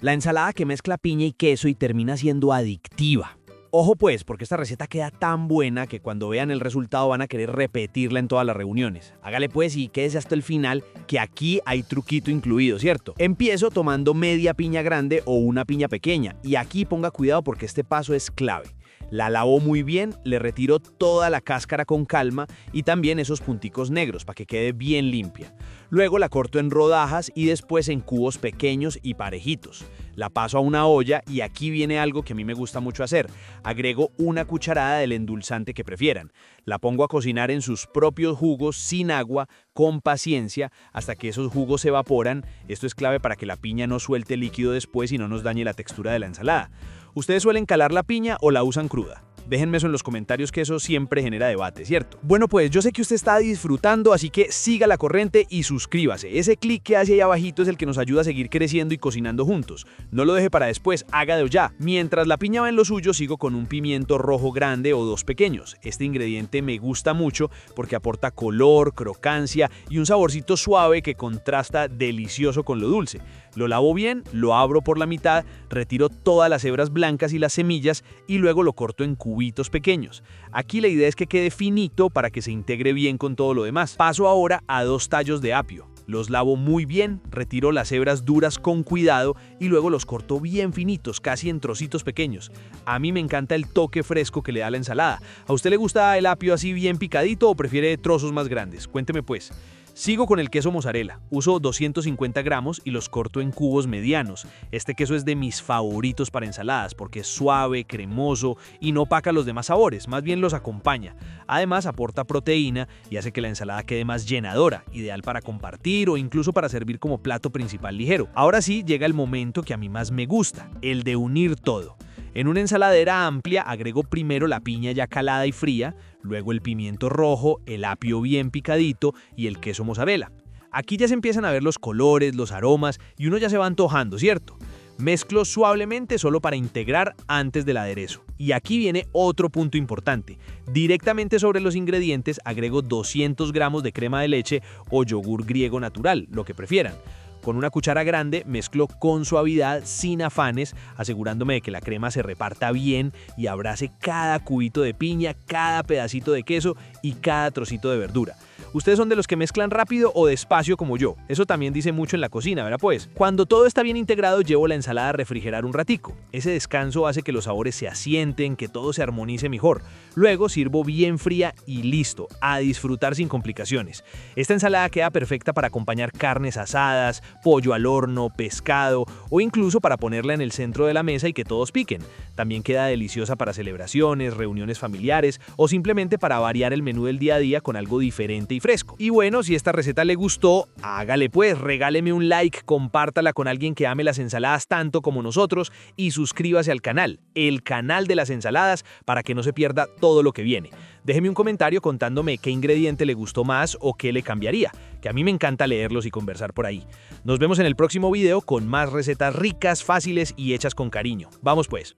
La ensalada que mezcla piña y queso y termina siendo adictiva. Ojo pues, porque esta receta queda tan buena que cuando vean el resultado van a querer repetirla en todas las reuniones. Hágale pues y quédese hasta el final, que aquí hay truquito incluido, ¿cierto? Empiezo tomando media piña grande o una piña pequeña, y aquí ponga cuidado porque este paso es clave. La lavo muy bien, le retiro toda la cáscara con calma y también esos punticos negros para que quede bien limpia. Luego la corto en rodajas y después en cubos pequeños y parejitos. La paso a una olla y aquí viene algo que a mí me gusta mucho hacer. Agrego una cucharada del endulzante que prefieran. La pongo a cocinar en sus propios jugos sin agua, con paciencia, hasta que esos jugos se evaporan. Esto es clave para que la piña no suelte líquido después y no nos dañe la textura de la ensalada. ¿Ustedes suelen calar la piña o la usan cruda? Déjenme eso en los comentarios, que eso siempre genera debate, ¿cierto? Bueno, pues yo sé que usted está disfrutando, así que siga la corriente y suscríbase. Ese clic que hace ahí abajito es el que nos ayuda a seguir creciendo y cocinando juntos. No lo deje para después, hágalo ya. Mientras la piña va en lo suyo, sigo con un pimiento rojo grande o dos pequeños. Este ingrediente me gusta mucho porque aporta color, crocancia y un saborcito suave que contrasta delicioso con lo dulce. Lo lavo bien, lo abro por la mitad, retiro todas las hebras blancas y las semillas y luego lo corto en cubitos pequeños. Aquí la idea es que quede finito para que se integre bien con todo lo demás. Paso ahora a 2 tallos de apio. Los lavo muy bien, retiro las hebras duras con cuidado y luego los corto bien finitos, casi en trocitos pequeños. A mí me encanta el toque fresco que le da la ensalada. ¿A usted le gusta el apio así bien picadito o prefiere trozos más grandes? Cuénteme pues. Sigo con el queso mozzarella. Uso 250 gramos y los corto en cubos medianos. Este queso es de mis favoritos para ensaladas porque es suave, cremoso y no opaca los demás sabores, más bien los acompaña. Además aporta proteína y hace que la ensalada quede más llenadora, ideal para compartir o incluso para servir como plato principal ligero. Ahora sí llega el momento que a mí más me gusta, el de unir todo. En una ensaladera amplia agrego primero la piña ya calada y fría, luego el pimiento rojo, el apio bien picadito y el queso mozzarella. Aquí ya se empiezan a ver los colores, los aromas y uno ya se va antojando, ¿cierto? Mezclo suavemente solo para integrar antes del aderezo. Y aquí viene otro punto importante. Directamente sobre los ingredientes agrego 200 gramos de crema de leche o yogur griego natural, lo que prefieran. Con una cuchara grande mezclo con suavidad, sin afanes, asegurándome de que la crema se reparta bien y abrace cada cubito de piña, cada pedacito de queso y cada trocito de verdura. ¿Ustedes son de los que mezclan rápido o despacio como yo? Eso también dice mucho en la cocina, ¿verdad pues? Cuando todo está bien integrado, llevo la ensalada a refrigerar un ratico. Ese descanso hace que los sabores se asienten, que todo se armonice mejor. Luego sirvo bien fría y listo, a disfrutar sin complicaciones. Esta ensalada queda perfecta para acompañar carnes asadas, pollo al horno, pescado o incluso para ponerla en el centro de la mesa y que todos piquen. También queda deliciosa para celebraciones, reuniones familiares o simplemente para variar el menú del día a día con algo diferente y fresco. Y bueno, si esta receta le gustó, hágale pues, regáleme un like, compártala con alguien que ame las ensaladas tanto como nosotros y suscríbase al canal, el canal de las ensaladas, para que no se pierda todo lo que viene. Déjeme un comentario contándome qué ingrediente le gustó más o qué le cambiaría, que a mí me encanta leerlos y conversar por ahí. Nos vemos en el próximo video con más recetas ricas, fáciles y hechas con cariño. Vamos pues.